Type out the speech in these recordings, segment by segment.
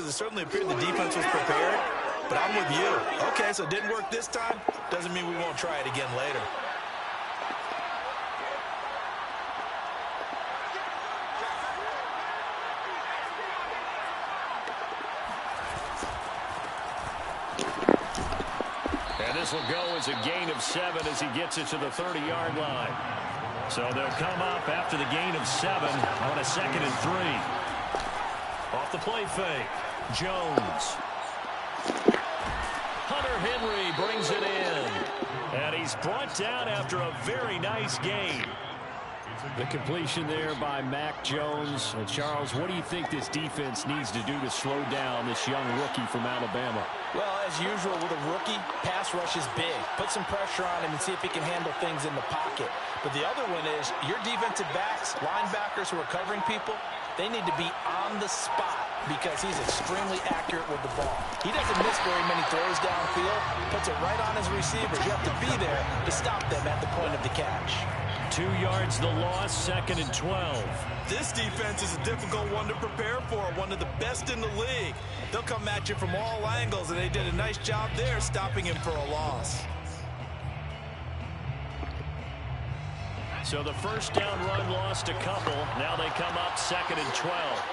it certainly appeared the defense was prepared, but I'm with you. Okay, so it didn't work this time. Doesn't mean we won't try it again later. This will go as a gain of 7 as he gets it to the 30-yard line. So they'll come up after the gain of 7 on a 2nd and 3. Off the play fake. Jones. Hunter Henry brings it in. And he's brought down after a very nice gain. The completion there by Mac Jones. And Charles, what do you think this defense needs to do to slow down this young rookie from Alabama? Well, as usual with a rookie, pass rush is big. Put some pressure on him and see if he can handle things in the pocket. But the other one is your defensive backs, linebackers who are covering people, they need to be on the spot because he's extremely accurate with the ball. He doesn't miss very many throws downfield, puts it right on his receivers. You have to be there to stop them at the point of the catch. 2 yards the loss, 2nd and 12. This defense is a difficult one to prepare for, one of the best in the league. They'll come at you from all angles, and they did a nice job there stopping him for a loss. So the first down run lost a couple. Now they come up 2nd and 12.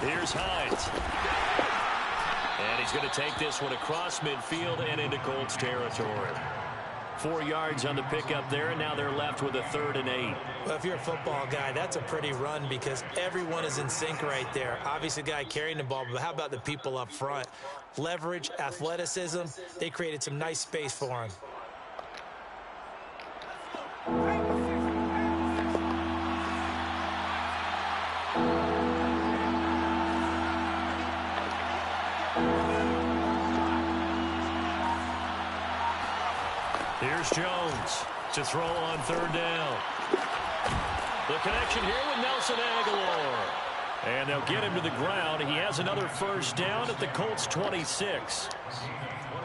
Here's Hines. And he's going to take this one across midfield and into Colts territory. 4 yards on the pickup there, and now they're left with a 3rd and 8. Well, if you're a football guy, that's a pretty run because everyone is in sync right there. Obviously, the guy carrying the ball, but how about the people up front? Leverage, athleticism, they created some nice space for him. Here's Jones to throw on 3rd down. The connection here with Nelson Aguilar. And they'll get him to the ground. He has another first down at the Colts 26.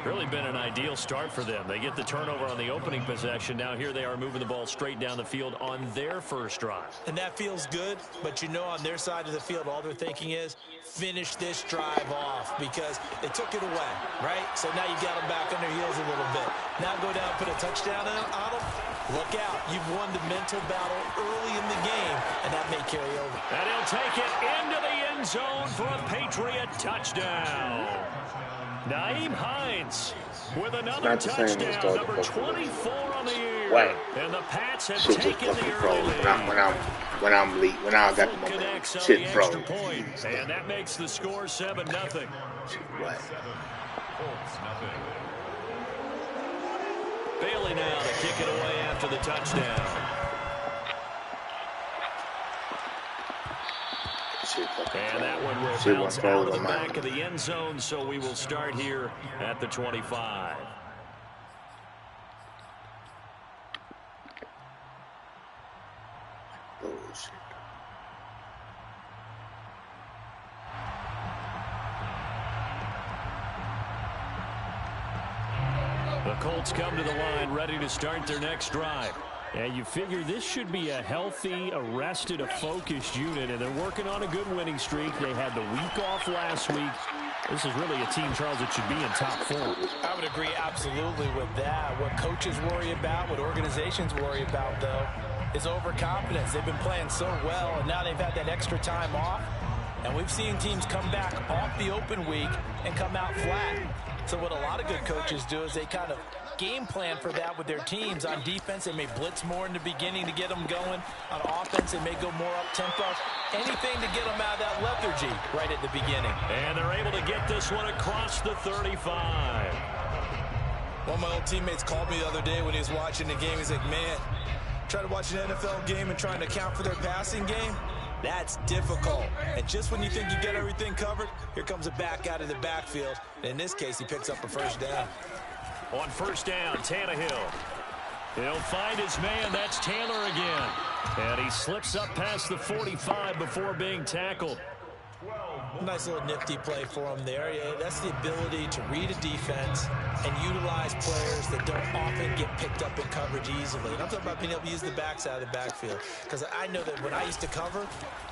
Really been an ideal start for them. They get the turnover on the opening possession. Now here they are moving the ball straight down the field on their first drive. And that feels good, but you know on their side of the field all they're thinking is finish this drive off because they took it away, right? So now you got them back on their heels a little bit. Now go down and put a touchdown on them. Look out. You've won the mental battle early in the game, and that may carry over. And he'll take it into the end zone for a Patriot touchdown. Naeem Hines with another touchdown, number 24 on the year. Right. And the Pats have taken the early lead. When I got the momentum, shit froze. And that makes the score 7-0. Right. Bailey now to kick it away after the touchdown. And that one will bounce out of the back of the end zone, so we will start here at the 25. The Colts come to the line ready to start their next drive. And you figure this should be a healthy, arrested, a focused unit, and they're working on a good winning streak. They had the week off last week. This is really a team, Charles, that should be in top form. I would agree absolutely with that. What coaches worry about, what organizations worry about, though, is overconfidence. They've been playing so well, and now they've had that extra time off. And we've seen teams come back off the open week and come out flat. So what a lot of good coaches do is they kind of game plan for that with their teams. On defense, they may blitz more in the beginning to get them going. On offense, they may go more up-tempo. Anything to get them out of that lethargy right at the beginning. And they're able to get this one across the 35. One of my old teammates called me the other day when he was watching the game. He's like, man, try to watch an NFL game and trying to account for their passing game. That's difficult. And just when you think you get everything covered, here comes a back out of the backfield. And in this case, he picks up a first down. On first down, Tannehill. He'll find his man. That's Taylor again. And he slips up past the 45 before being tackled. Nice little nifty play for him there. Yeah, that's the ability to read a defense and utilize players that don't often get picked up in coverage easily. And I'm talking about being able to use the backside of the backfield. Because I know that when I used to cover,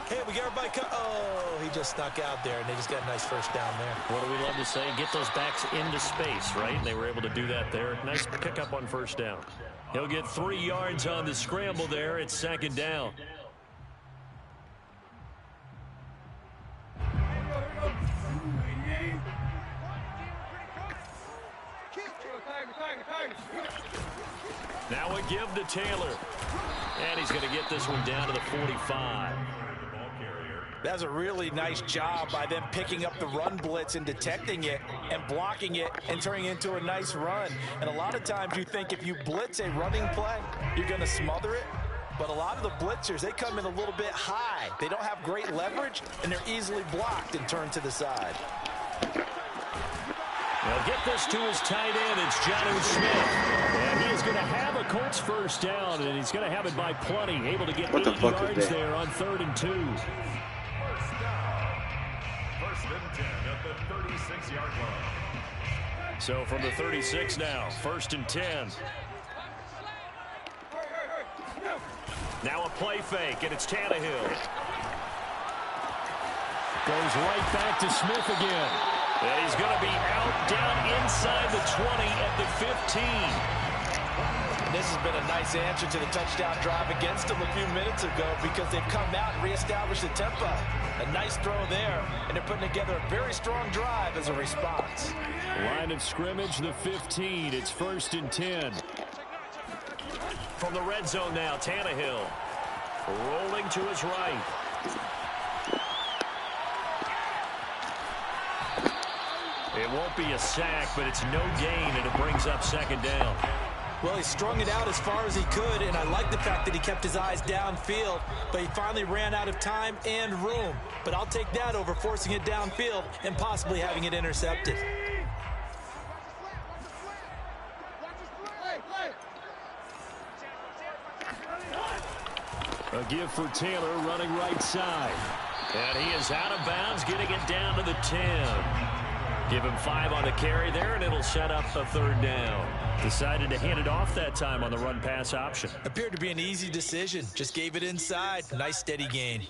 hey, we got everybody oh, he just snuck out there, and they just got a nice first down there. What do we love to say? Get those backs into space, right? And they were able to do that there. Nice pickup on first down. He'll get 3 yards on the scramble there. It's 2nd down. Now a give to Taylor. And he's going to get this one down to the 45. That's a really nice job by them picking up the run blitz and detecting it and blocking it and turning it into a nice run. And a lot of times you think if you blitz a running play, you're going to smother it. But a lot of the blitzers, they come in a little bit high. They don't have great leverage, and they're easily blocked and turned to the side. They'll get this to his tight end. It's Jonnu Smith. And he is going to have a Colts first down, and he's going to have it by plenty. Able to get 8 yards there on 3rd and 2. First and 10 at the 36-yard line. So from the 36 now, 1st and 10. Now a play fake, and it's Tannehill. Goes right back to Smith again. And he's going to be out down inside the 20 at the 15. This has been a nice answer to the touchdown drive against them a few minutes ago because they've come out and reestablished the tempo. A nice throw there, and they're putting together a very strong drive as a response. Line of scrimmage, the 15. It's 1st and 10. From the red zone now, Tannehill. Rolling to his right. It won't be a sack, but it's no gain, and it brings up 2nd down. Well, he strung it out as far as he could, and I like the fact that he kept his eyes downfield, but he finally ran out of time and room. But I'll take that over forcing it downfield and possibly having it intercepted. A give for Taylor running right side. And he is out of bounds, getting it down to the 10. Give him 5 on the carry there, and it'll set up a 3rd down. Decided to hand it off that time on the run-pass option. Appeared to be an easy decision. Just gave it inside. Nice steady gain.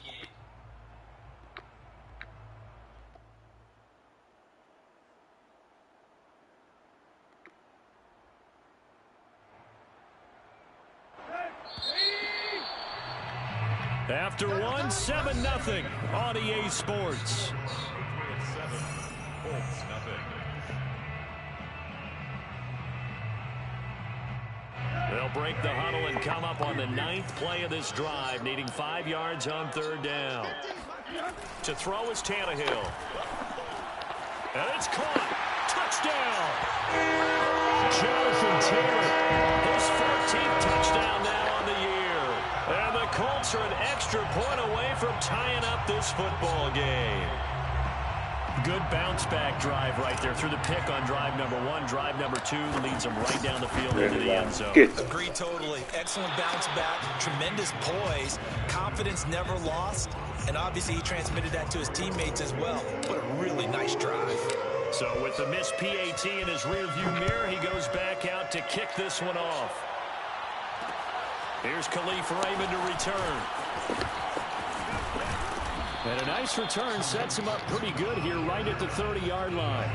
After 7-0 on EA Sports. They'll break the huddle and come up on the 9th play of this drive, needing 5 yards on 3rd down. To throw is Tannehill. And it's caught. Touchdown! Jonathan Taylor, his 14th touchdown now on the year. And the Colts are an extra point away from tying up this football game. Good bounce-back drive right there through the pick on drive number 1. Drive number 2 leads them right down the field into the end zone. Agree totally. Excellent bounce back, tremendous poise, confidence never lost, and obviously he transmitted that to his teammates as well. What a really nice drive. So with the missed PAT in his rearview mirror, he goes back out to kick this one off. Here's Khalif Raymond to return. And a nice return sets him up pretty good here right at the 30-yard line.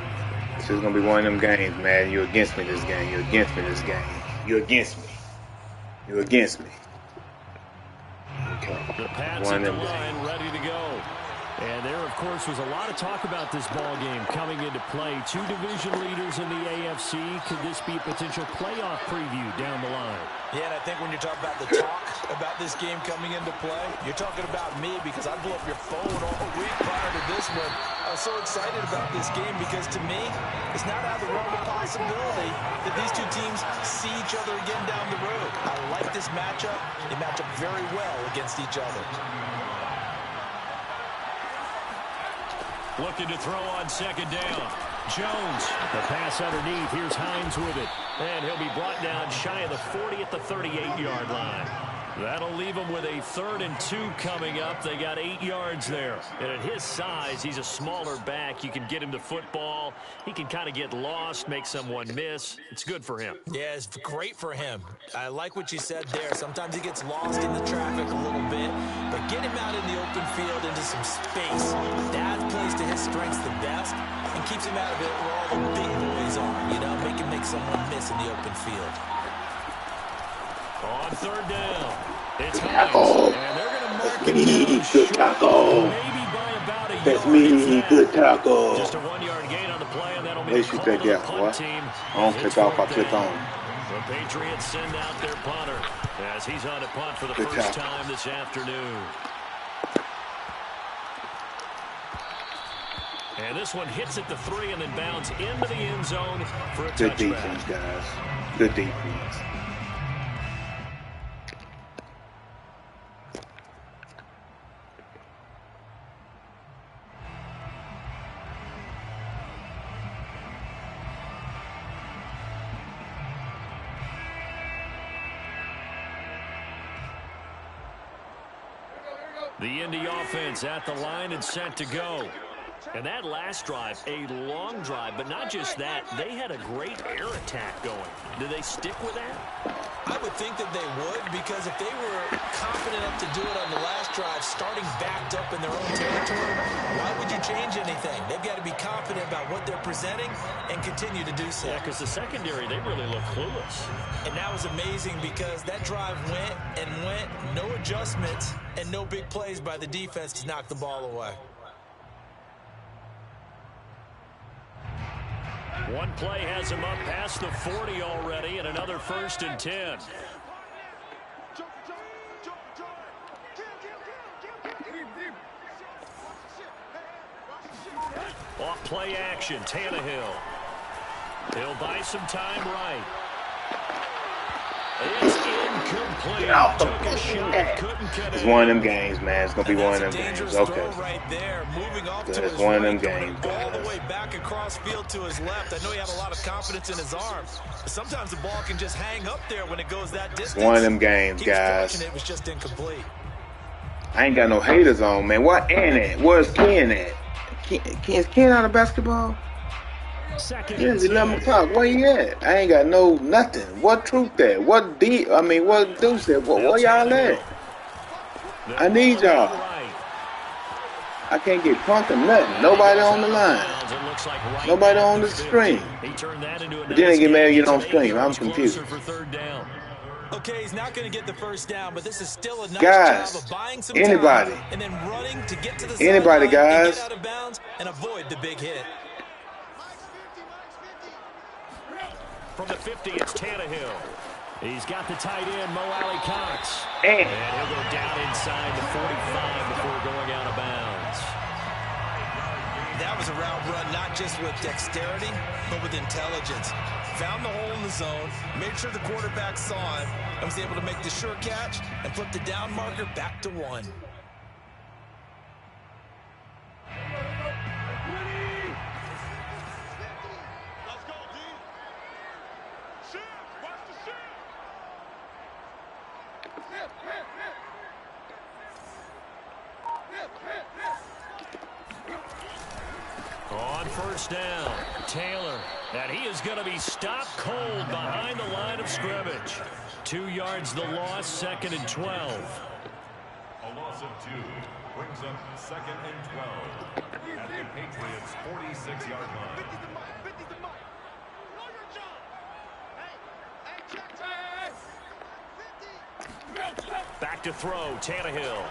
This is going to be one of them games, man. You're against me this game. You're against me this game. You're against me. You're against me. Okay. The Pats at the line ready to go. And there, of course, was a lot of talk about this ball game coming into play. 2 division leaders in the AFC. Could this be a potential playoff preview down the line? Yeah, and I think when you're talking about the talk about this game coming into play, you're talking about me because I blew up your phone all week prior to this one. I was so excited about this game because to me, it's not out of the realm of possibility that these two teams see each other again down the road. I like this matchup. They match up very well against each other. Looking to throw on 2nd down. Jones, the pass underneath. Here's Hines with it. And he'll be brought down shy of the 40 at the 38-yard line. That'll leave him with a 3rd and 2 coming up. They got 8 yards there. And at his size, he's a smaller back. You can get him to football. He can kind of get lost, make someone miss. It's good for him. Yeah, it's great for him. I like what you said there. Sometimes he gets lost in the traffic a little bit, but get him out in the open field into some space. That plays to his strengths the best and keeps him out of it where all the big boys are. You know, make someone miss in the open field. On 3rd down, it's tackle. And they're going to mark That's me, good tackle. Maybe by about a That's yard. me, good tackle. Just a 1-yard gain on the play, and that'll be Make sure you take that, boy. I don't click off, I click on. The Patriots send out their punter as he's on a punt for the first time this afternoon. And this one hits at the 3 and then bounds into the end zone for a touchback. Good defense, guys. Good defense. The Indy offense at the line and set to go. And that last drive, a long drive, but not just that. They had a great air attack going. Do they stick with that? I would think that they would, because if they were confident enough to do it on the last drive, starting backed up in their own territory, why would you change anything? They've got to be confident about what they're presenting and continue to do so. Yeah, because the secondary, they really look clueless. And that was amazing because that drive went and went, no adjustments, and no big plays by the defense to knock the ball away. One play has him up past the 40 already, and another 1st and 10. Off play action, Tannehill. He'll buy some time right. It's incomplete. Took a shot, couldn't cut It's it. one of them games, man. It's going to be one of them games. Okay. Right there, moving off to It's his one of them right, games, all the guys. way back across field to his left. I know he had a lot of confidence in his arm. But sometimes the ball can just hang up there when it goes that distance. It's one of them games, guys. It was just incomplete. I ain't got no haters on, man. What Ann at? Where's Ken at? Is Ken out of basketball? Yeah, it's 11 o'clock. Where you at? I ain't got no nothing. What truth at? What Deuce at? Where y'all at? I need y'all. I can't get punked or nothing. Nobody on the line. Nobody on the stream. But then they get mad you don't stream. I'm confused. Okay, he's not going to get the first down, but this is still a nice guys, job of buying some anybody. time and then running to get to the Anybody, sideline and guys. get out of bounds and avoid the big hit. From the 50, it's Tannehill. He's got the tight end, Mo Alley Cox. And he'll go down inside the 45 before going out of bounds. That was a route run, not just with dexterity, but with intelligence. Found the hole in the zone, made sure the quarterback saw it, and was able to make the sure catch and flip the down marker back to 1. On first down, Taylor, and he is going to be stopped cold behind the line of scrimmage. 2 yards the loss, 2nd and 12. A loss of 2 brings up 2nd and 12 at the Patriots' 46-yard line. Back to throw, Tannehill.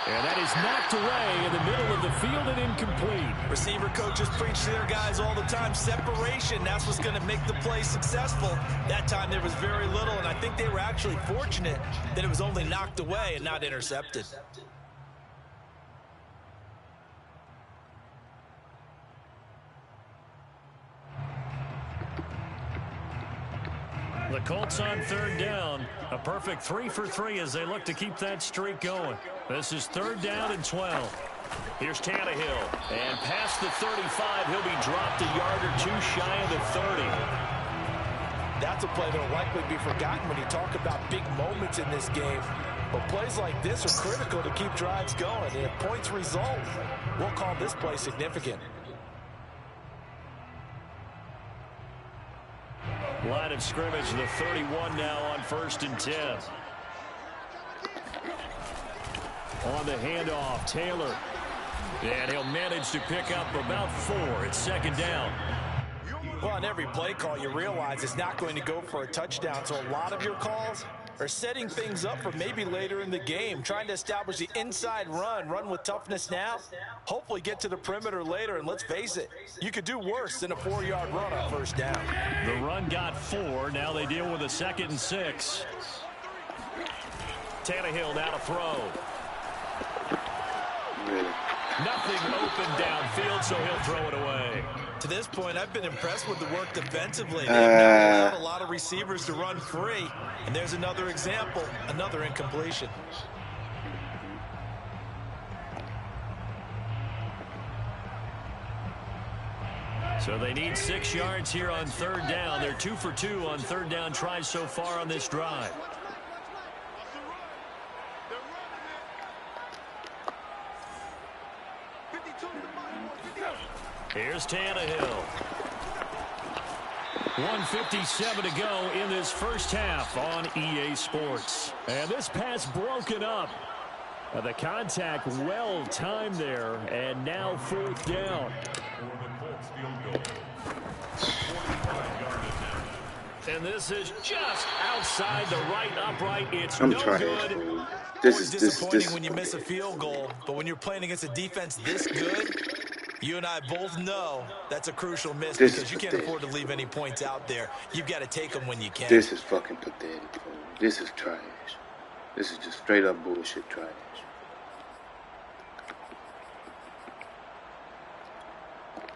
And that is knocked away in the middle of the field and incomplete. Receiver coaches preach to their guys all the time. Separation, that's what's going to make the play successful. That time there was very little, and I think they were actually fortunate that it was only knocked away and not intercepted. The Colts on 3rd down. A perfect 3 for 3 as they look to keep that streak going. This is 3rd down and 12. Here's Tannehill. And past the 35, he'll be dropped a yard or two shy of the 30. That's a play that will likely be forgotten when you talk about big moments in this game. But plays like this are critical to keep drives going. And if points result, we'll call this play significant. Line of scrimmage, the 31 now on 1st and 10. On the handoff, Taylor. And he'll manage to pick up about 4. It's 2nd down. Well, on every play call, you realize it's not going to go for a touchdown. So a lot of your calls are setting things up for maybe later in the game, trying to establish the inside run with toughness now, hopefully get to the perimeter later. And let's face it, you could do worse than a 4-yard run on 1st down. The run got 4. Now they deal with a 2nd and 6. Tannehill now to throw. Really? Nothing open downfield, so he'll throw it away. To this point, I've been impressed with the work defensively. They've not allowed a lot of receivers to run free. And there's another example, another incompletion. So they need 6 yards here on 3rd down. They're 2 for 2 on 3rd down tries so far on this drive. Here's Tannehill. 1:57 to go in this first half on EA Sports. And this pass broken up. The contact well timed there, and now 4th down. And this is just outside the right upright. It's no good. This is disappointing when you miss a field goal, but when you're playing against a defense this good, you and I both know that's a crucial miss because you can't afford to leave any points out there. You've got to take them when you can. This is fucking pathetic. This is trash. This is just straight up bullshit trash.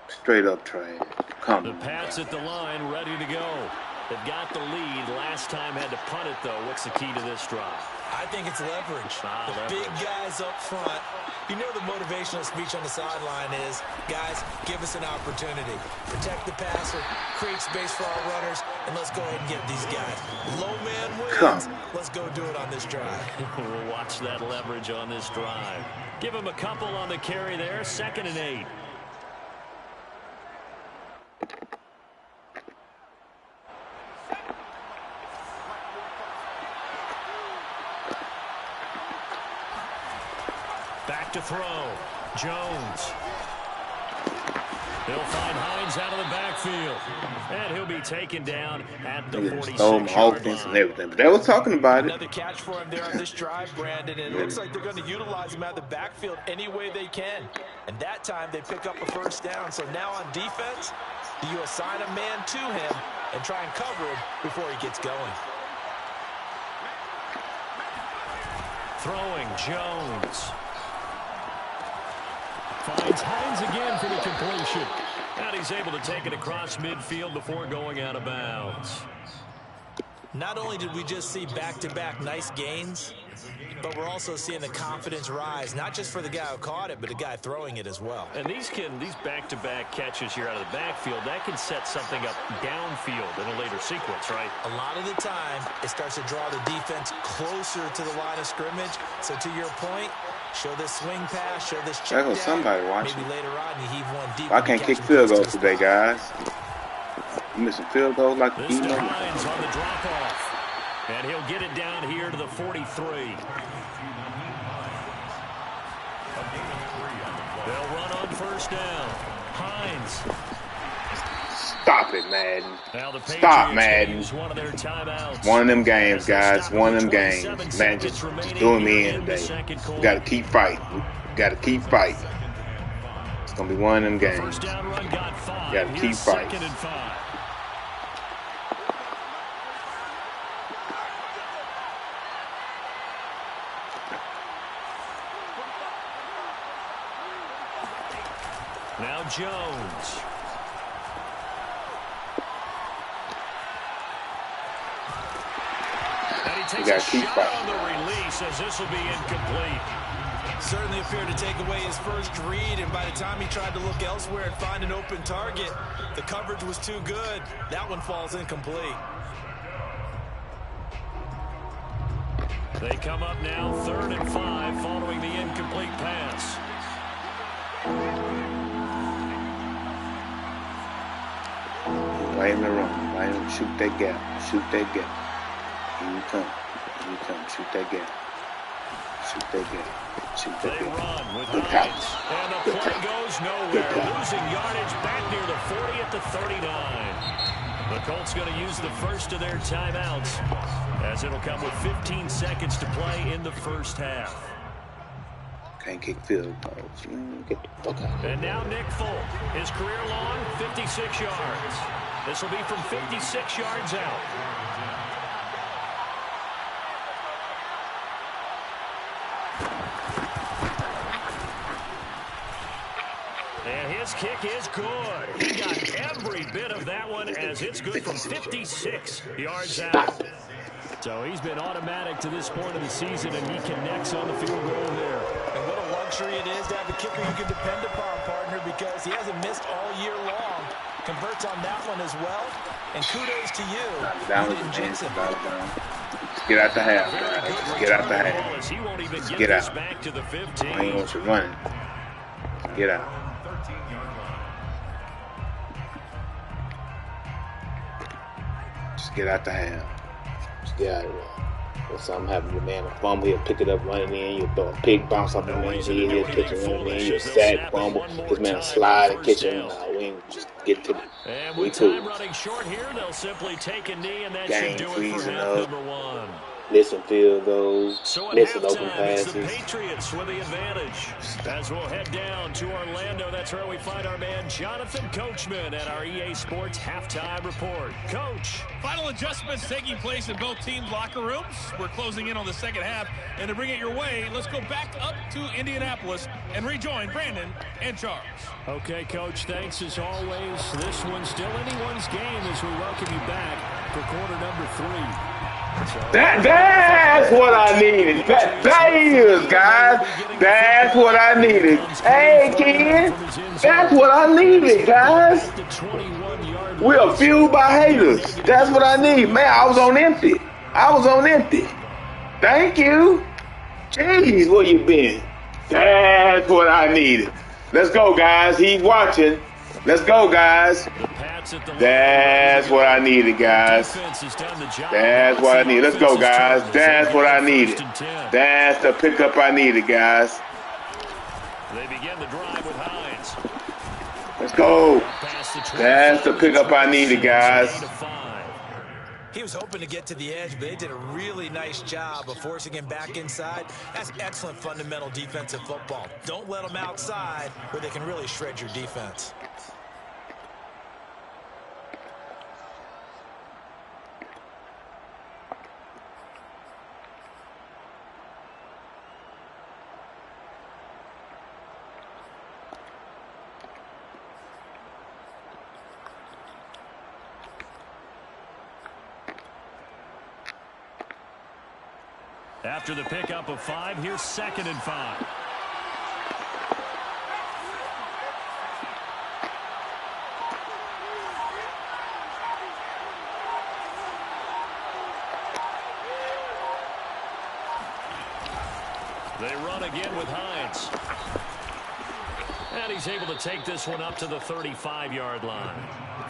Straight up trash. Come on. The Pats at the line, ready to go. They've got the lead. Last time had to punt it, though. What's the key to this drive? I think it's leverage. The big guys up front. You know the motivational speech on the sideline is, guys, give us an opportunity. Protect the passer, create space for our runners, and let's go ahead and get these guys. Low man wins. Let's go do it on this drive. We'll watch that leverage on this drive. Give him a couple on the carry there. 2nd and 8. Back to throw. Jones. He'll find Hines out of the backfield. And he'll be taken down at the 46-yard line. And everything. But they were talking about it. Another catch for him there on this drive, Brandon. And it looks like they're going to utilize him out of the backfield any way they can. And that time they pick up a 1st down. So now on defense, you assign a man to him and try and cover him before he gets going. Throwing Jones. Finds Hines again for the completion. And he's able to take it across midfield before going out of bounds. Not only did we just see back-to-back nice gains, but we're also seeing the confidence rise, not just for the guy who caught it, but the guy throwing it as well. And these back-to-back catches here out of the backfield, that can set something up downfield in a later sequence, right? A lot of the time, it starts to draw the defense closer to the line of scrimmage. So to your point, show this swing pass, show this check down. Somebody watching. Maybe later on you heave one deep. I can't kick field goals today, guys. You missing field goals like this to Hines on the drop-off. And he'll get it down here to the 43. They'll run on 1st down. Hines. Stop it, Madden. Now the Stop, Madden. One of their timeouts. One of them games, guys. One of them games. Man, just doing me in today. We got to keep fighting. We got to keep fighting. It's going to be one of them games. First down run got 5. Got to keep fighting. 2nd and 5. Now Jones. And he takes a shot on the release as this will be incomplete. Certainly appeared to take away his first read, and by the time he tried to look elsewhere and find an open target, the coverage was too good. That one falls incomplete. They come up now 3rd and 5 following the incomplete pass. Right in the run. Right in, shoot that gap. Shoot that gap. Here you come. Here you come. Shoot that gap. Shoot that gap. Shoot that They gap. run with Good Hines. pass. And the Good play pass. goes nowhere. Losing yardage back near the 40 at the 39. The Colts going to use the first of their timeouts, as it'll come with 15 seconds to play in the first half. Can't kick field goals. Get the fuck out of here. And now Nick Folk. His career long, 56 yards. This will be from 56 yards out. And his kick is good. He got every bit of that one, as it's good from 56 yards out. So he's been automatic to this point of the season, and he connects on the field goal there. And what a luxury it is to have a kicker you can depend upon, partner, because he hasn't missed all year long. Converts on that one as well. And kudos to you. Down, just get out the half, guys. Just get out the half. He won't even Just get get this out. back to the I 15. ain't want you running. Get out. 13-yard line. Just get out the half. Just get out of there. If something happens, your man will fumble, he'll pick it up running in, you'll throw a pig bounce off the man's head, he'll catch it running in, you'll sack, fumble, his man will slide and catch him. We ain't just get to the And we with cool. time running short here, they'll simply take a knee, and that Game should do it for freezing half up. number one. Listen field goals, So at listen open halftime, it's the passes. Patriots with the advantage. As we'll head down to Orlando, that's where we find our man Jonathan Coachman at our EA Sports Halftime Report. Coach. Final adjustments taking place in both teams' locker rooms. We're closing in on the second half. And to bring it your way, let's go back up to Indianapolis and rejoin Brandon and Charles. Okay, Coach, thanks as always. This one's still anyone's game as we welcome you back for quarter number 3. That's what I needed. That is, guys. That's what I needed. Hey, kid. That's what I needed, guys. We're fueled by haters. That's what I need. Man, I was on empty. I was on empty. Thank you. Jeez, where you been? That's what I needed. Let's go, guys. He's watching. Let's go, guys. That's what I needed, guys. That's what I need. Let's go, guys. That's what I needed. That's the pickup I needed, guys. They begin the drive with Hines. Let's go. That's the pickup I needed, guys. He was hoping to get to the edge, but they did a really nice job of forcing him back inside. That's excellent fundamental defensive football. Don't let them outside where they can really shred your defense. After the pickup of 5, here's 2nd and 5. They run again with Hines. And he's able to take this one up to the 35-yard line.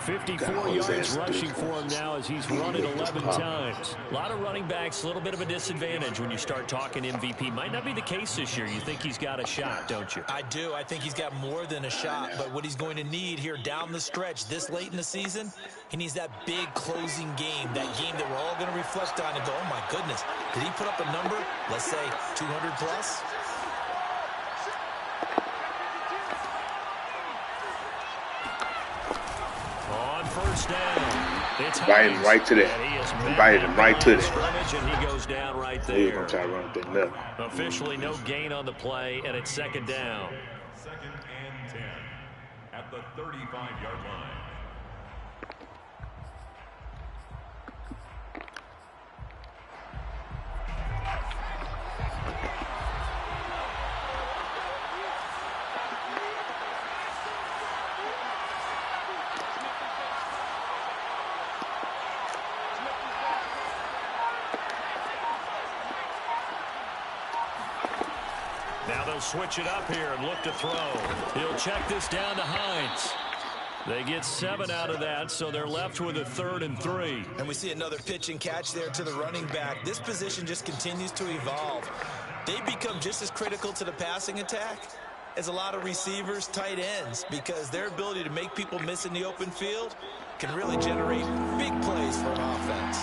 54 yards rushing for him now as he's run it 11 times. A lot of running backs, a little bit of a disadvantage when you start talking MVP. Might not be the case this year. You think he's got a shot, don't you? I do. I think he's got more than a shot. But what he's going to need here down the stretch this late in the season, he needs that big closing game, that game that we're all going to reflect on and go, oh, my goodness, did he put up a number, let's say 200 plus? First down. Invite him right to that. Invited him right to that. And he goes down right there. He's going to try to run that left. Officially no gain on the play, and it's 2nd down. 2nd and 10 at the 35-yard line. He'll switch it up here and look to throw. He'll check this down to Hines. They get 7 out of that, so they're left with a 3rd and 3. And we see another pitch and catch there to the running back. This position just continues to evolve. They become just as critical to the passing attack as a lot of receivers, tight ends, because their ability to make people miss in the open field can really generate big plays for an offense.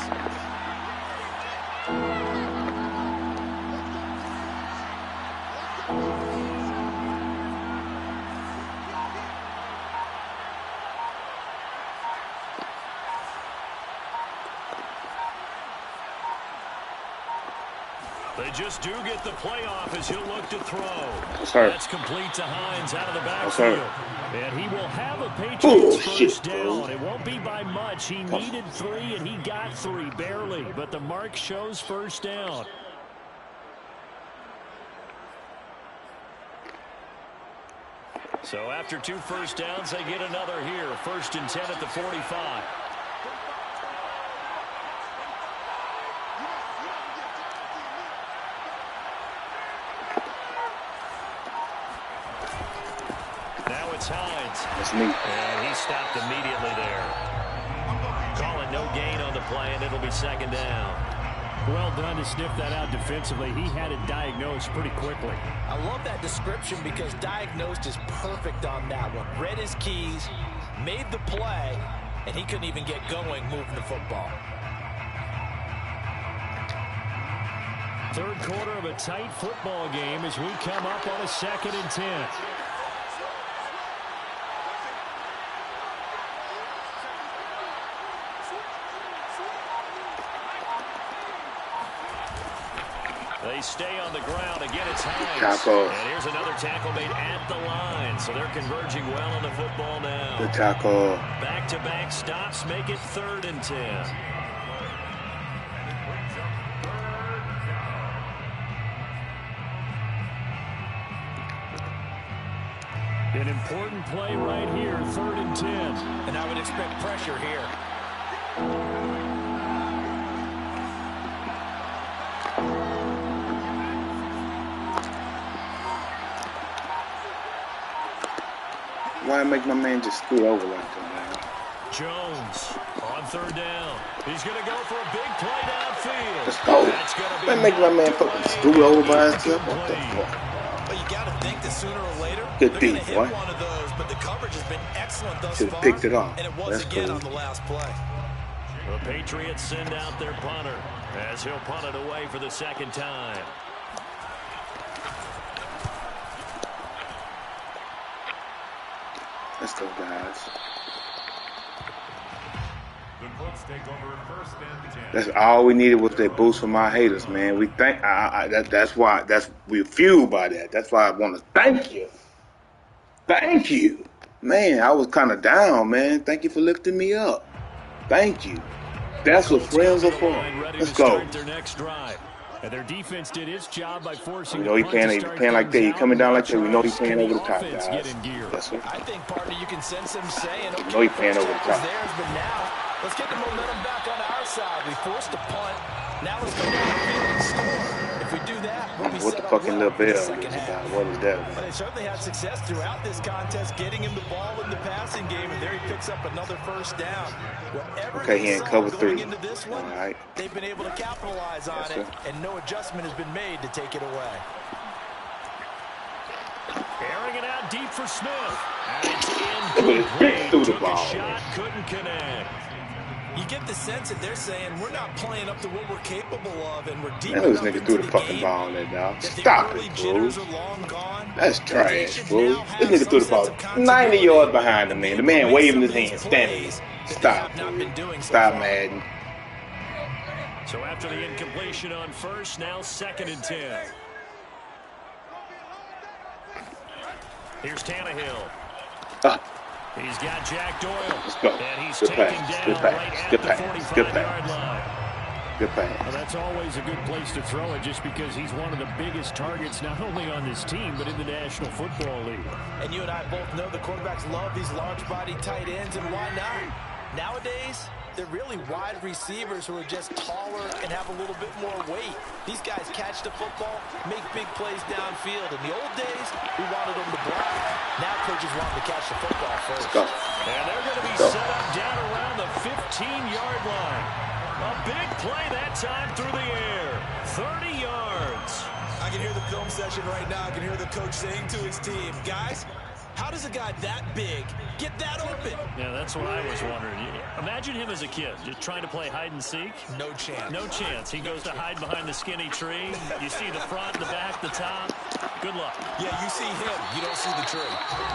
They just do get the playoff as he'll look to throw. That's complete to Hines out of the backfield. And he will have a Patriots first down. It won't be by much. He needed 3, and he got 3, barely. But the mark shows first down. So after 2 first downs, they get another here. 1st and 10 at the 45. Hines. That's me. And he stopped immediately there. Calling no gain on the play, and it'll be 2nd down. Well done to sniff that out defensively. He had it diagnosed pretty quickly. I love that description because diagnosed is perfect on that one. Read his keys, made the play, and he couldn't even get going moving the football. 3rd quarter of a tight football game as we come up on a 2nd and 10. They stay on the ground. Again, it's Hines. Tackle. And here's another tackle made at the line. So they're converging well on the football now. Good tackle. Back-to-back stops make it 3rd and 10. An important play right here, 3rd and 10. And I would expect pressure here. Why make my man just scoot over like that, man? Jones on 3rd down. He's going to go for a big play downfield. Let's go. Why make my man fucking scoot over by himself? What the fuck? Well, you got to think that sooner or later Good they're going to deep, hit boy. one of those, but the coverage has been excellent thus Should've far. picked it off. And it was That's again cool. on the last play. The Patriots send out their punter as he'll punt it away for the 2nd time. Let's go, guys. The Colts take over 1st and 10. That's all we needed was that boost from our haters, man. We thank that's why we're fueled by that. That's why I want to thank you. Thank you, man. I was kind of down, man. Thank you for lifting me up. Thank you. That's what friends are for. Let's go. Their next drive. And their defense did its job by forcing. We know he's playing like that. He's coming down like that. We know he's playing over the top, guys. That's what. I think, partner, you can sense him saying, okay, We know he's playing over the top. theirs, but now let's get the momentum back on our side. We forced a punt. Now let's go down the field and score. If we do that, we'll be What set the up fucking well little bell for the is second half. about? What is that But about? they certainly had success throughout this contest, getting him the ball in the passing game, and there he picks up another 1st down. Whatever Okay, he they ain't saw cover going 3. into this one, All right. they've been able to capitalize on Yes, it, sir. and no adjustment has been made to take it away. Airing it out deep for Smith. And it's Big through the Took ball. a shot, couldn't connect. You get the sense that they're saying we're not playing up to what we're capable of, and we're deep Man, this enough nigga into threw the fucking game ball in there, dog. that the Stop early it, jitters bro. are long gone. That's They trash, should bro. now This have nigga threw the some ball sense of 90 continuity yards behind him, and man. be The able to man make waving some his of these hand, standing plays there. that they Stop, have not bro. been doing so Stop, far. Madden. So after the incompletion on 1st, now 2nd and 10. Here's Tannehill. He's got Jack Doyle. Let's go. And he's Good taken pass. down Good pass. right at Good the pass. 45-yard Good pass. line. Good Well, pass. that's always a good place to throw it just because he's one of the biggest targets not only on this team but in the National Football League. And you and I both know the quarterbacks love these large-bodied tight ends, and why not? Nowadays, they're really wide receivers who are just taller and have a little bit more weight. These guys catch the football, make big plays downfield. In the old days, we wanted them to block. Now coaches want them to catch the football first. And they're going to be set up down around the 15-yard line. A big play that time through the air. 30 yards. I can hear the film session right now. I can hear the coach saying to his team, guys, how does a guy that big get that open? Yeah, that's what I was wondering. Imagine him as a kid, just trying to play hide and seek. No chance. No chance. He goes to hide behind the skinny tree. You see the front, the back, the top. Good luck. Yeah, you see him. You don't see the tree.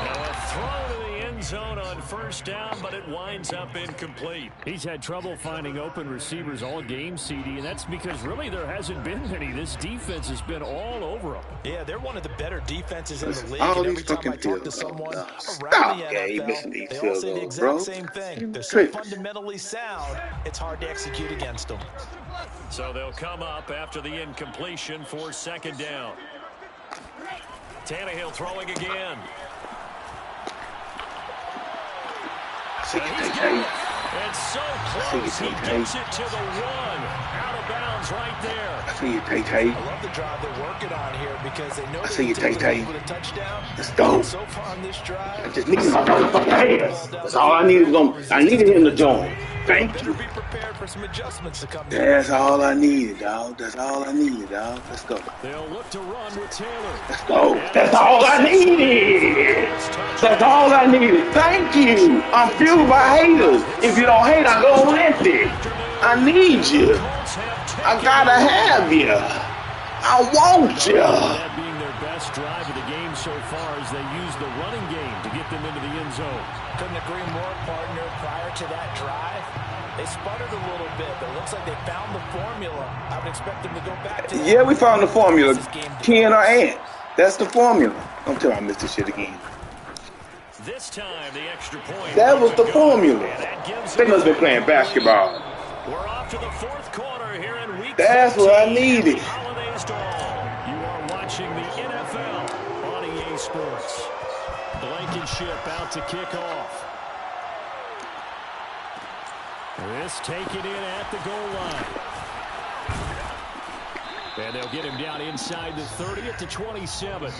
Now a throw to the end zone on first down, but it winds up incomplete. He's had trouble finding open receivers all game, CD, and that's because really there hasn't been many. This defense has been all over them. Yeah, they're one of the better defenses in the league. All And these every time I fucking talk to field someone goals. around the Stop, Gabe, missing NFL, these they all field say the goals, exact bro. same thing. They're so Trips. fundamentally sound, it's hard to execute against them. So they'll come up after the incompletion for second down. Tannehill throwing again. It's so close. He gets it to the one. Out of bounds right there. I see you, Tay-Tay. I love the drive they're working on here because they know I see you, they Tay-Tay. with a touchdown. Let's go. So far on this drive, I just need my motherfucking hands. That's all I needed. I needed him to join. Thank better you. be prepared for some adjustments to come. That's all I needed, dog. That's all I needed, dog. Let's go. They'll look to run with Taylor. Let's go. That's all I needed. That's all I needed. Thank you. I'm fueled by haters. If you don't hate, I go empty. I need you. I gotta have you. I want you. That being their best drive of the game so far as they use the running game to get them into the end zone. Couldn't agree more, partner. Prior to that drive, they sputtered a little bit, but it looks like they found the formula. I would expect them to go back to Yeah, we found the formula. Ken or Ant. That's the formula. Don't tell me I missed this shit again. This time, the extra point. That was the formula. They must have been playing basketball. We're off to the fourth quarter here in week That's 15. what I needed. Holidays to all. You are watching the NFL on EA Sports. Blankenship out to kick off. This taken in at the goal line. And they'll get him down inside the 30 at the 27.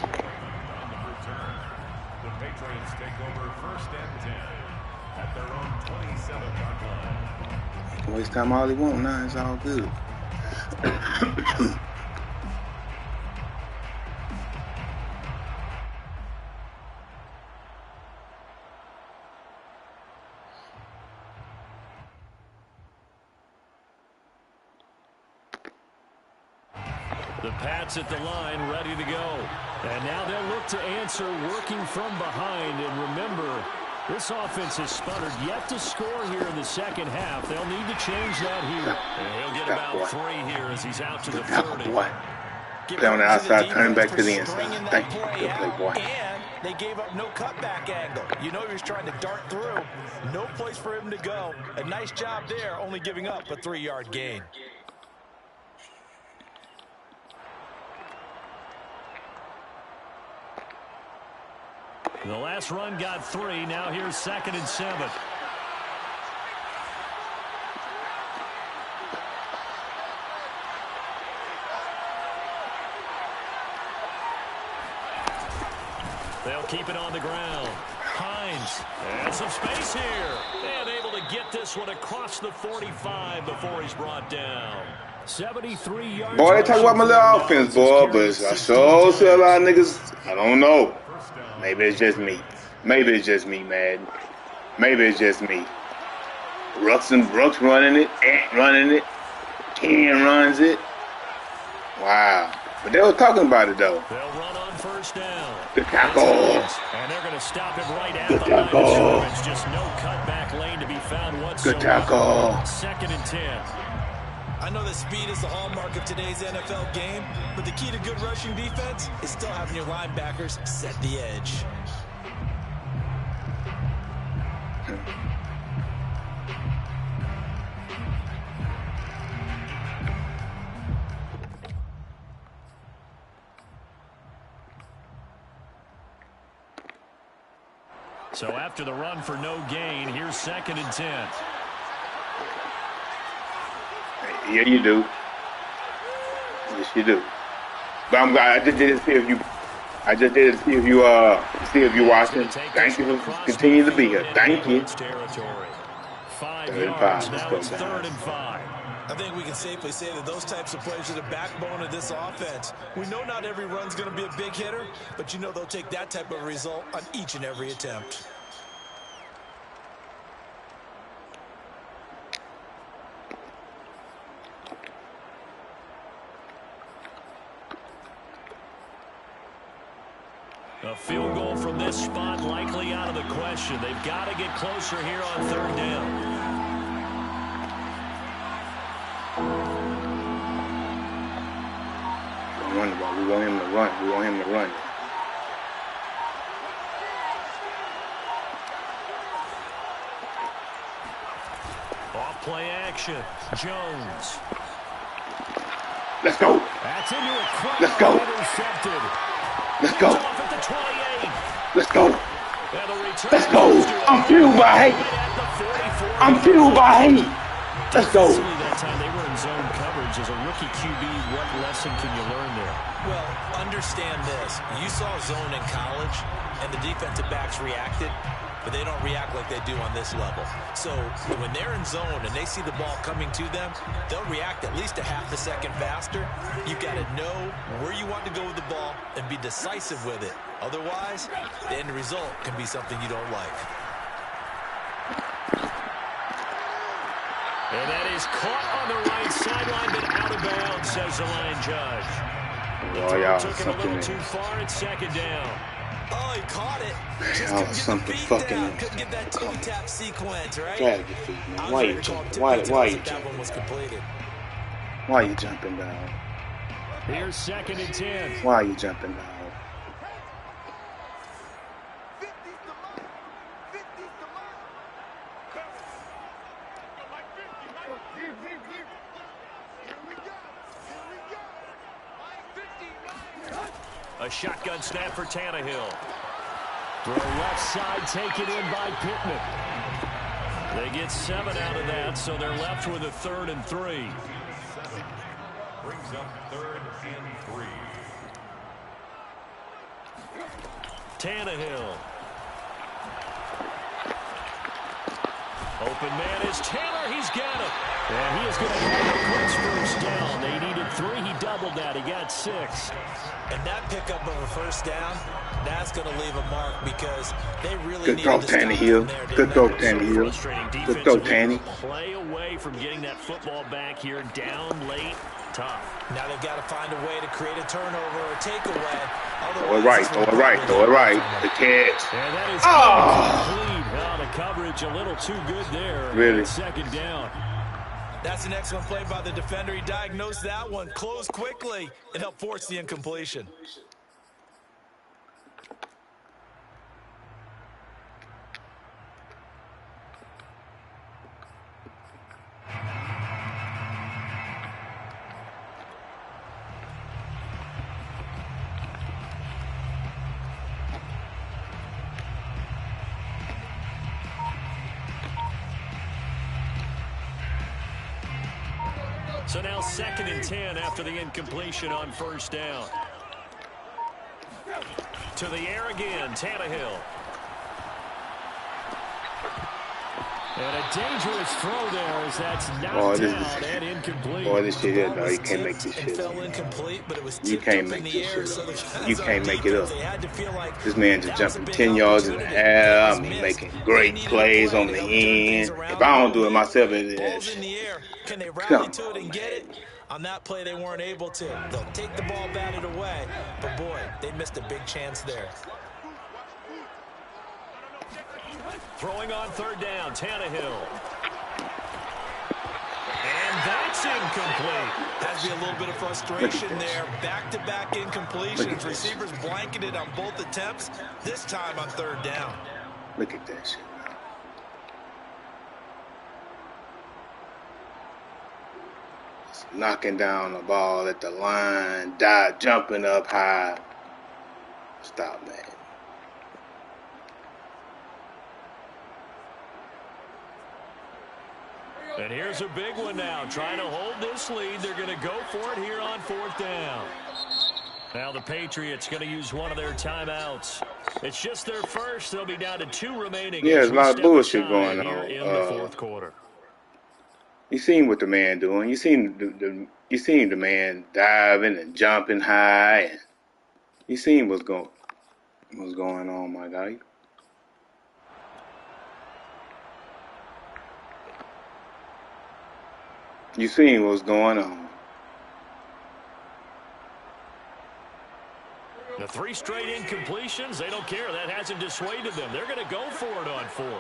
The Patriots take over first and 10 at their own 27-yard line. He can waste time all he wants now. It's all good. The Pats at the line, ready to go. And now they'll look to answer working from behind. And remember, this offense has sputtered yet to score here in the second half. They'll need to change that here. And he'll get about 3 here as he's out to the 30. Boy. Play on the outside, turn back to the inside. Thank you. Good play, boy. And they gave up no cutback angle. You know he was trying to dart through. No place for him to go. A nice job there, only giving up a 3-yard gain. The last run got 3. Now here's 2nd and 7. They'll keep it on the ground. Hines. And some space here. And able to get this one across the 45 before he's brought down. 73 yards. Boy, they talk about my little offense, boy, but I sure see a lot of niggas. I don't know. Maybe it's just me. Maybe it's just me, man. Maybe it's just me. Brooks running it. Ant running it. Ken runs it. Wow. But they were talking about it, though. They'll run on first down. Good tackle. And they're going to stop him right at the line of scrimmage. Just no cutback lane to be found whatsoever. Good tackle. 2nd and 10. I know that speed is the hallmark of today's NFL game, but the key to good rushing defense is still having your linebackers set the edge. So after the run for no gain, here's 2nd and 10. Yeah, you do. Yes, you do. But I'm glad I just did it to see if you. I just did it to see if you watching. Thank you for continuing to be here. Thank you. 5 3rd and yards. 5. Let's Now go, it's guys. 3rd and 5. I think we can safely say that those types of plays are the backbone of this offense. We know not every run's going to be a big hitter, but you know they'll take that type of result on each and every attempt. A field goal from this spot likely out of the question. They've got to get closer here on 3rd down. Run the ball. We want him to run. We want him to run. Off play action. Jones. Let's go. That's into a crowd. Let's go. Intercepted. Let's go. Off at the 28. Let's go. And the return Let's go. I'm fueled by hate. I'm fueled by hate. Let's go. That time they were in zone coverage. As a rookie QB, what lesson can you learn there? Well, understand this. You saw zone in college, and the defensive backs reacted, but they don't react like they do on this level. So when they're in zone and they see the ball coming to them, they'll react at least a half a second faster. You've got to know where you want to go with the ball and be decisive with it. Otherwise, the end result can be something you don't like. And that is caught on the right sideline, but out of bounds, says the line judge. The throw took it a little too far at 2nd down. Oh, he caught it. Just Y'all couldn't something get the feet fucking down. Couldn't get that toe tap sequence, right? Drag your feet, man. Why you jumping? Why you That jumping? one was completed. Why you jumping down? Here's 2nd and 10. Why you jumping down? A shotgun snap for Tannehill. Throw left side taken in by Pittman. They get 7 out of that, so they're left with a 3rd and 3. Brings up 3rd and 3. Tannehill. Open man is Taylor. He's got it. And he is going to have a quick first down. They needed 3. He doubled that. He got 6. And that pickup of a first down, that's going to leave a mark because they really Good need throw, to stop Tannehill. there. Good throw, Tannehill. Good throw, Tanny. Play away from getting that football back here down late. Tough. Now they've got to find a way to create a turnover or takeaway. Throw it right, throw it right, throw it right. The catch. And that is complete. Well, the coverage a little too good there. Really? 2nd down. That's an excellent play by the defender. He diagnosed that one, closed quickly, and helped force the incompletion. So now 2nd and 10 after the incompletion on 1st down. To the air again, Tannehill. And a dangerous throw there as that's knocked down and incomplete. Boy, this shit is, though. You can't make this shit up. You can't make this shit up. You can't make it up. This man just jumping 10 yards in the air. I mean, making great plays on the end. If I don't do it myself, it is. Can they rally to it and get it? On that play, they weren't able to. They'll take the ball, bat it away. But, boy, they missed a big chance there. Throwing on 3rd down, Tannehill. And that's incomplete. Has to be a little bit of frustration there. Back-to-back incompletions. Receivers blanketed on both attempts, this time on 3rd down. Look at that shit. Knocking down the ball at the line, jumping up high. Stop, man. And here's a big one now. Trying to hold this lead. They're going to go for it here on 4th down. Now the Patriots going to use one of their timeouts. It's just their first. They'll be down to 2 remaining. Yeah, there's a lot of bullshit going here on. In the 4th quarter. You seen what the man doing. You seen the man diving and jumping high. And you seen what's going on, my guy. You seen what's going on. The 3 straight incompletions, they don't care. That hasn't dissuaded them. They're going to go for it on 4th.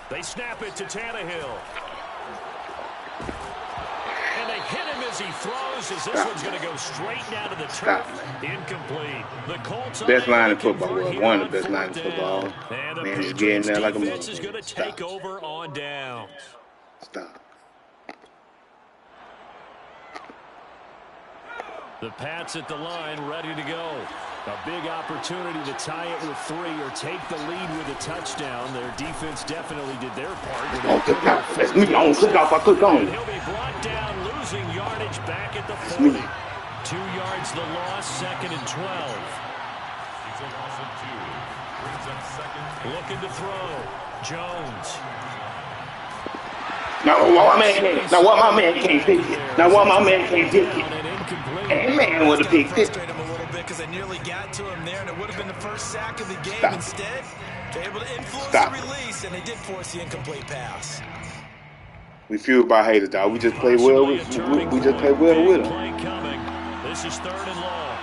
They snap it to Tannehill. And they hit him as he throws, as this one's going to go straight down to the turf. Incomplete. The Colts best line in football. Well, one of the best lines in football. And the man is getting there like a defense is going to take over on downs. Stop. The Pats at the line, ready to go. A big opportunity to tie it with 3 or take the lead with a touchdown. Their defense definitely did their part. That's me. I don't click off. I click on. And he'll be brought down, losing yardage back at the 40. 2 yards the loss, 2nd and 12. It's a loss of 2. Brings up 2nd. Looking to throw. Jones. Now what my man can't take it. Now what my man can't take it. And man would have picked it. Because I nearly got to him there, and it would have been the first sack of the game. Stop. Instead, they're able to influence Stop. the release, and they did force the incomplete pass. We fueled by haters, dog. We just play well with we just play well with them. This is 3rd and long.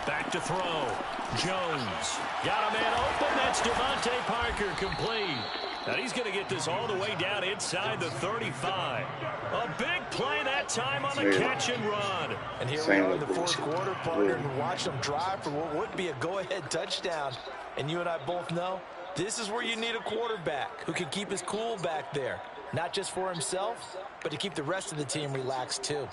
Back to throw. Jones got a man open. That's Devontae Parker, complete. And he's going to get this all the way down inside the 35. A big play that time on the catch and run. And here we are in the 4th quarter, partner, and watch them drive for what would be a go-ahead touchdown. And you and I both know this is where you need a quarterback who can keep his cool back there. Not just for himself, but to keep the rest of the team relaxed too.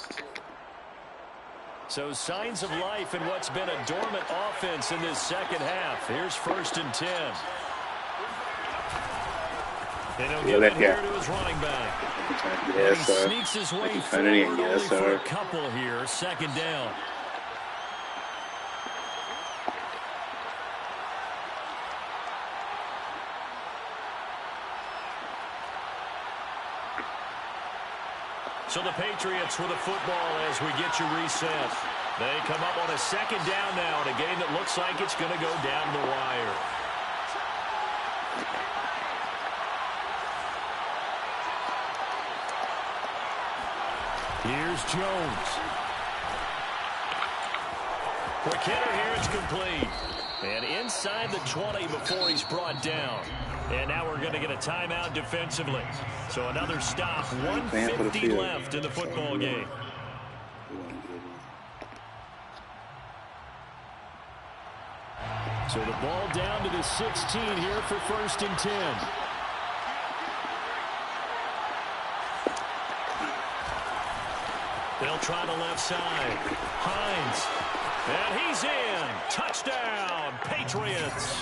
So signs of life in what's been a dormant offense in this 2nd half. Here's 1st and 10. And he'll give it here to his running back. Yes, sir. He sneaks his way forward only for a couple here. 2nd down. So the Patriots with the football as we get you reset. They come up on a 2nd down now in a game that looks like it's going to go down the wire. Here's Jones. Quick hitter here, it's complete. And inside the 20 before he's brought down. And now we're going to get a timeout defensively. So another stop, 1:50 left in the football game. So the ball down to the 16 here for 1st and 10. They'll try the left side. Hines. And he's in. Touchdown, Patriots.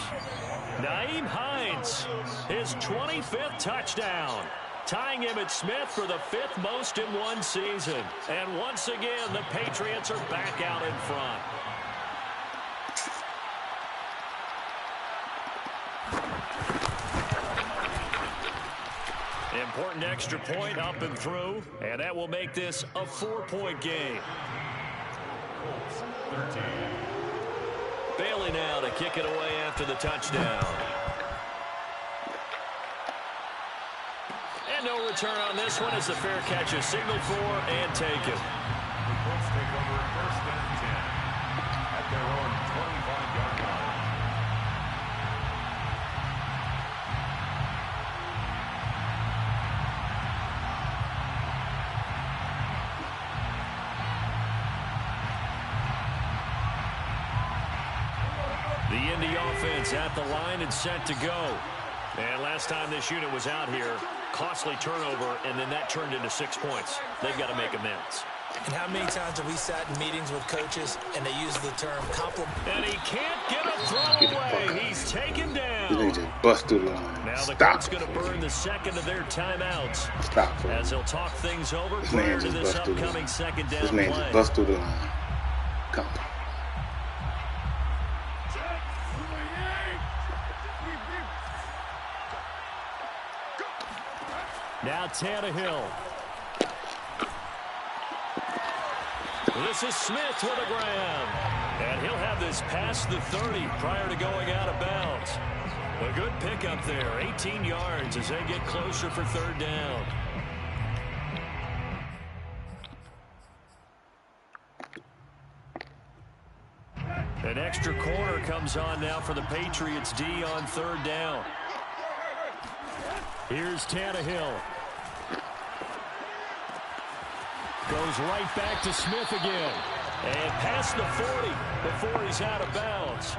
Nyheim Hines, his 25th touchdown. Tying Emmitt Smith for the 5th most in one season. And once again, the Patriots are back out in front. Important extra point up and through, and that will make this a 4-point game. 13. Bailey now to kick it away after the touchdown. And no return on this one as the fair catch is signaled for and taken. The Colts take over 1st and 10 at their own 25-yard line. The Indy offense at the line and set to go. And last time this unit was out here, costly turnover, and then that turned into 6 points. They've got to make amends. And how many times have we sat in meetings with coaches and they use the term compliment? And he can't get a throw away. He's taken down. They just bust through the line. Now the Stop. Colts going to burn the second of their timeouts. Stop. As they'll talk things over This prior man to just this bust through the upcoming line. second down This man play. just bust through the line. Come on. Now Tannehill. This is Smith with a grab. And he'll have this past the 30 prior to going out of bounds. A good pickup there. 18 yards as they get closer for third down. An extra corner comes on now for the Patriots D on third down. Here's Tannehill. Goes right back to Smith again. And past the 40 before he's out of bounds.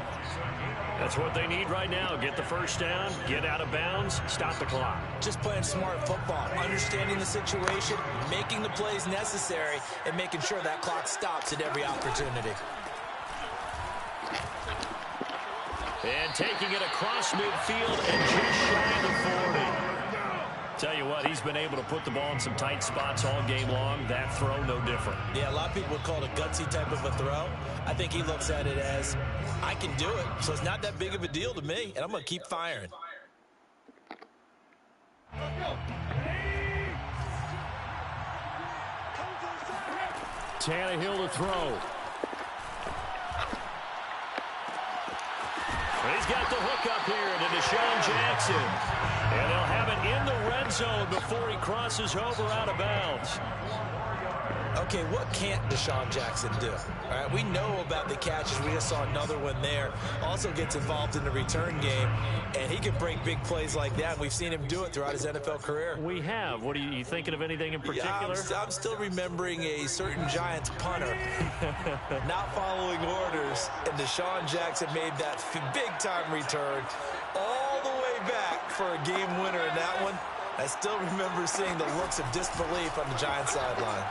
That's what they need right now. Get the first down, get out of bounds, stop the clock. Just playing smart football, understanding the situation, making the plays necessary, and making sure that clock stops at every opportunity. And taking it across midfield and just shy of the 40. Tell you what, he's been able to put the ball in some tight spots all game long. That throw, no different. Yeah, a lot of people would call it a gutsy type of a throw. I think he looks at it as, I can do it, so it's not that big of a deal to me, and I'm going to keep firing. Tannehill to throw. He's got the hook up here to Deshaun Jackson. And they'll have it in the red zone before he crosses over out of bounds. Okay, what can't Deshaun Jackson do? All right, we know about the catches. We just saw another one there. Also gets involved in the return game, and he can break big plays like that. And we've seen him do it throughout his NFL career. We have. What are you thinking of anything in particular? Yeah, I'm still remembering a certain Giants punter not following orders, and Deshaun Jackson made that big-time return all the way back for a game winner in that one. I still remember seeing the looks of disbelief on the Giants sideline.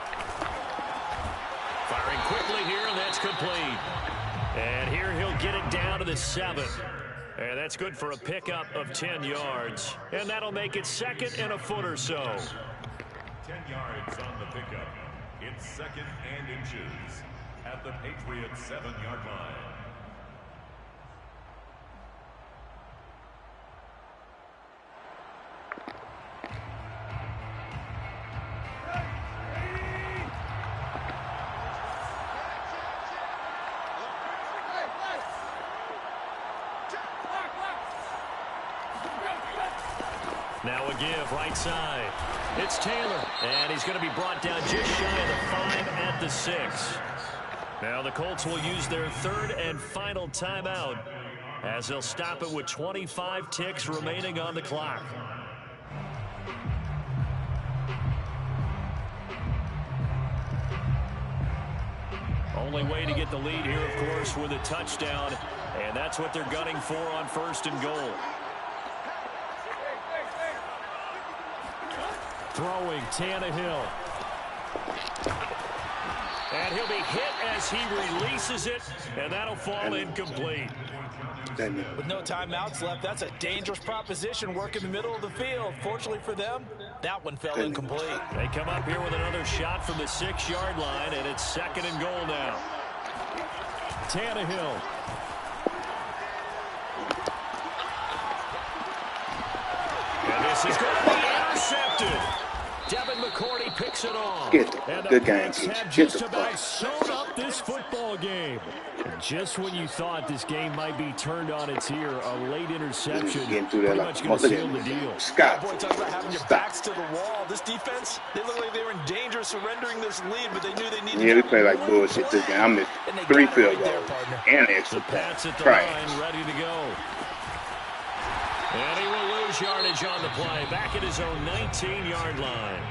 Firing quickly here, and that's complete. And here he'll get it down to the 7. And that's good for a pickup of 10 yards. And that'll make it second and a foot or so. 10 yards on the pickup. It's second and inches at the Patriots' 7-yard line. Now a give right side. It's Taylor, and he's going to be brought down just shy of the 5 at the 6. Now the Colts will use their third and final timeout as they'll stop it with 25 ticks remaining on the clock. Only way to get the lead here, of course, with a touchdown, and that's what they're gunning for on first and goal. Throwing Tannehill. And he'll be hit as he releases it, and that'll fall incomplete. With no timeouts left, that's a dangerous proposition, work in the middle of the field. Fortunately for them, that one fell incomplete. They come up here with another shot from the 6-yard line, and it's second and goal now. Tannehill. And this is going to be intercepted. Devin McCourty picks it off. And the Good game. Pats have Get just the about ball. sewn up this football game. And just when you thought this game might be turned on its ear, a late interception Getting through pretty that much like, going to look at seal the him. deal. Scott. Boy, talk about having your Stop. backs to the wall. This defense, they look like they were in danger of surrendering this lead, but they knew they needed Yeah, to we play like one bullshit this play, game. I missed and they 3 got it field right there, goals partner. and extra The Pats at the Trash. line, ready to go. And he will lose yardage on the play, back at his own 19-yard line.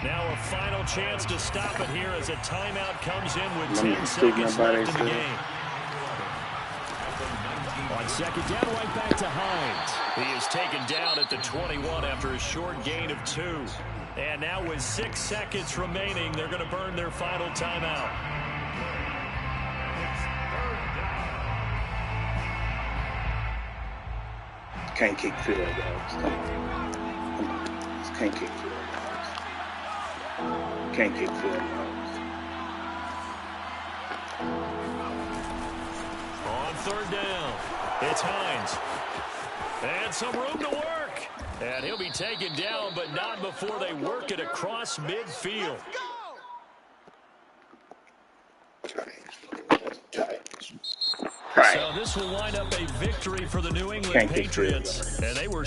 Now a final chance to stop it here as a timeout comes in with 10 seconds left in the game. On second down, right back to Hines. He is taken down at the 21 after a short gain of 2. And now with 6 seconds remaining, they're going to burn their final timeout. Can't kick field goals. Come on. Can't kick field goals. Can't kick field goals. On third down, it's Hines. And some room to work. And he'll be taken down, but not before they work it across midfield. So this will wind up a victory for the New England Patriots. And they were